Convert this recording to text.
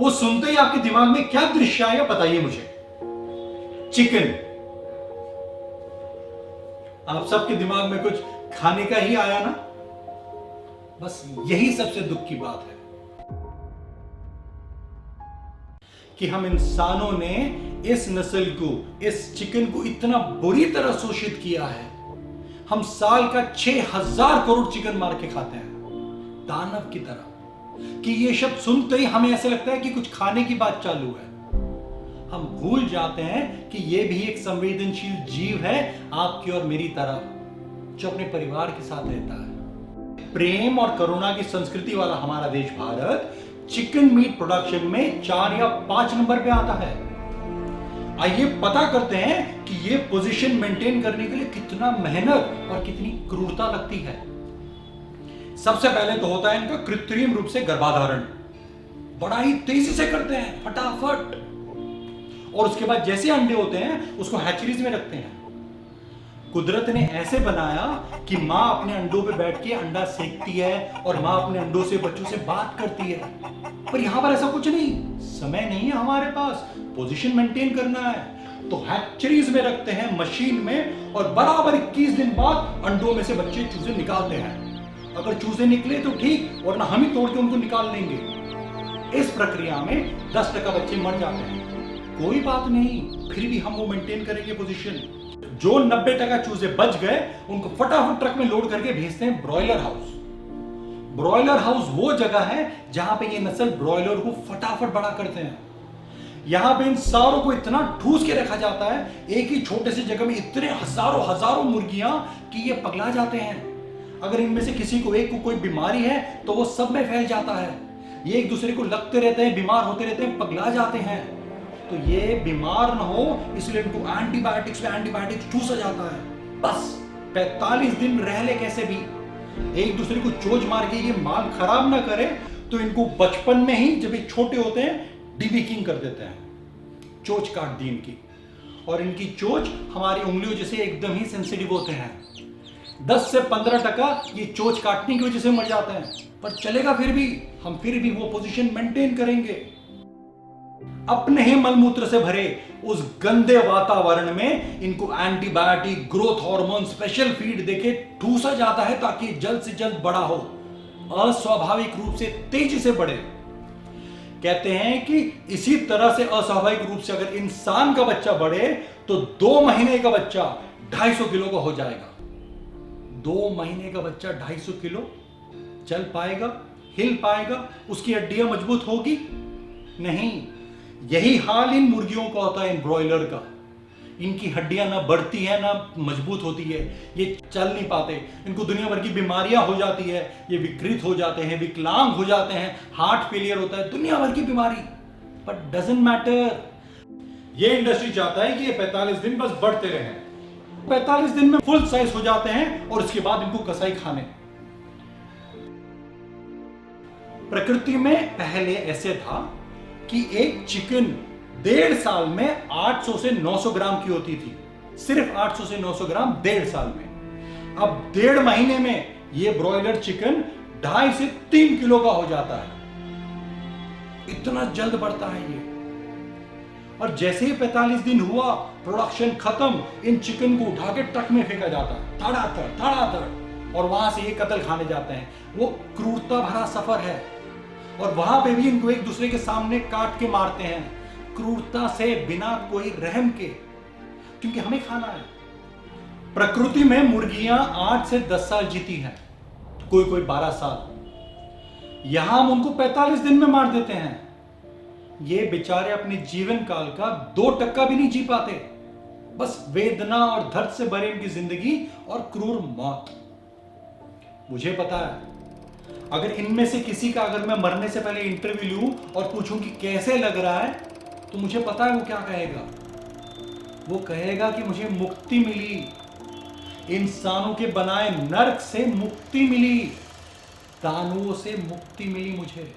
वो सुनते ही आपके दिमाग में क्या दृश्य आया बताइए मुझे। चिकन। आप सबके दिमाग में कुछ खाने का ही आया ना। बस यही सबसे दुख की बात है कि हम इंसानों ने इस नस्ल को, इस चिकन को इतना बुरी तरह शोषित किया है। हम साल का 6000 करोड़ चिकन मार के खाते हैं दानव की तरह, कि ये शब्द सुनते ही हमें ऐसे लगता है कि कुछ खाने की बात चालू है। हम भूल जाते हैं कि ये भी एक संवेदनशील जीव है आपकी और मेरी तरह, जो अपने परिवार के साथ रहता है। प्रेम और करुणा की संस्कृति वाला हमारा देश भारत चिकन मीट प्रोडक्शन में 4 या 5 नंबर पे आता है। आइए पता करते हैं कि ये पोजीशन मेंटेन करने के लिए कितना मेहनत और कितनी क्रूरता लगती है। सबसे पहले तो होता है इनका कृत्रिम रूप से गर्भाधारण। बड़ा ही तेजी से करते हैं, फटाफट। और उसके बाद जैसे अंडे होते हैं उसको हैचरीज में रखते हैं। कुदरत ने ऐसे बनाया कि मां अपने अंडों पे बैठ के अंडा सेकती है और मां अपने अंडों से बच्चों से बात करती है। पर यहां पर ऐसा कुछ नहीं, समय नहीं है हमारे पास, पोजीशन मेंटेन करना है तो हैचरीज में रखते हैं, मशीन में, और बराबर 21 दिन बाद अंडों में से बच्चे चूजे निकालते हैं। अगर चूजे निकले तो ठीक, वरना हम ही तोड़ के उनको निकाल लेंगे। इस प्रक्रिया में 10% बच्चे मर जाते हैं। कोई बात नहीं, फिर भी हम वो मेंटेन करेंगे पोजीशन। जो 90% चूजे बच गए उनको फटाफट ट्रक में लोड करके भेजते हैं ब्रॉयलर हाउस। ब्रॉयलर हाउस वो जगह है जहां पे ये नस्ल ब्रॉयलर को फटाफट बड़ा करते हैं। यहां पे इन सारों को इतना ठूस के रखा जाता है, एक ही छोटे से जगह में इतने हजारों मुर्गियां कि ये पगला जाते हैं। अगर इनमें से किसी को एक को कोई बीमारी है तो वो सब में फैल जाता है। ये एक दूसरे को लगते रहते हैं, बीमार होते रहते हैं, पगला जाते हैं। तो ये बीमार ना हो इसलिए इनको एंटीबायोटिक्स चूसा जाता है। बस 45 दिन रह ले कैसे भी, एक दूसरे को चोच मार के ये माल खराब ना करे, तो इनको बचपन में ही जब ये छोटे होते हैं डिबीकिंग कर देते हैं, चोच काट दी इनकी। और इनकी चोच हमारी उंगलियों जैसे एकदम ही सेंसिटिव होते हैं। 10 से 15% ये चोच काटने की वजह से मर जाते हैं, पर चलेगा फिर भी, हम फिर भी वो पोजीशन मेंटेन करेंगे। अपने ही मलमूत्र से भरे उस गंदे वातावरण में इनको antibiotic, growth hormone, special feed देके ठूसा जाता है ताकि जल्द से जल्द बड़ा हो, अस्वाभाविक रूप से तेजी से बढ़े। कहते हैं कि इसी तरह से अस्वाभाविक रूप से अगर इंसान का बच्चा बढ़े तो 2 महीने का बच्चा 250 किलो का हो जाएगा। 2 महीने का बच्चा 250 किलो चल पाएगा, हिल पाएगा, उसकी हड्डियां मजबूत होगी? नहीं। यही हाल इन मुर्गियों का होता है, इन ब्रॉयलर का। इनकी हड्डियां ना बढ़ती है ना मजबूत होती है, ये चल नहीं पाते, इनको दुनिया भर की बीमारियां हो जाती है, ये विकृत हो जाते हैं, विकलांग हो जाते हैं, हार्ट फेलियर होता है, दुनिया भर की बीमारी। But doesn't matter. ये इंडस्ट्री चाहता है कि ये 45 दिन बस बढ़ते रहें। 45 दिन में फुल साइज हो जाते हैं और उसके बाद इनको कसाई खाने। प्रकृति में पहले ऐसे था कि एक चिकन 1.5 साल में 800 से 900 ग्राम की होती थी, सिर्फ 800 से 900 ग्राम 1.5 साल में। अब 1.5 महीने में ये ब्रॉयलर चिकन 2.5 से 3 किलो का हो जाता है। इतना जल्द बढ़ता है ये। और जैसे ही 45 दिन हुआ, प्रोडक्शन खत्म, इन चिकन को उठा के ट्रक में फेंका जाता है, धड़ाधड़, और वहां से ये कत्ल खाने जाते हैं। वो क्रूरता भरा सफर है, और वहां पे भी इनको एक दूसरे के सामने काट के मारते हैं, क्रूरता से, बिना कोई रहम के, क्योंकि हमें खाना है। प्रकृति में मुर्गियां 8 से 10 साल जीती हैं, कोई 12 साल। यहां हम उनको 45 दिन में मार देते हैं। ये बेचारे अपने जीवन काल का 2% भी नहीं जी पाते। बस वेदना और दर्द से भरे इनकी जिंदगी और क्रूर मौत। मुझे पता है, अगर इनमें से किसी का अगर मैं मरने से पहले इंटरव्यू लूं और पूछूं कि कैसे लग रहा है, तो मुझे पता है वो क्या कहेगा। वो कहेगा कि मुझे मुक्ति मिली, इंसानों के बनाए नर्क से मुक्ति मिली, दानवों से मुक्ति मिली मुझे।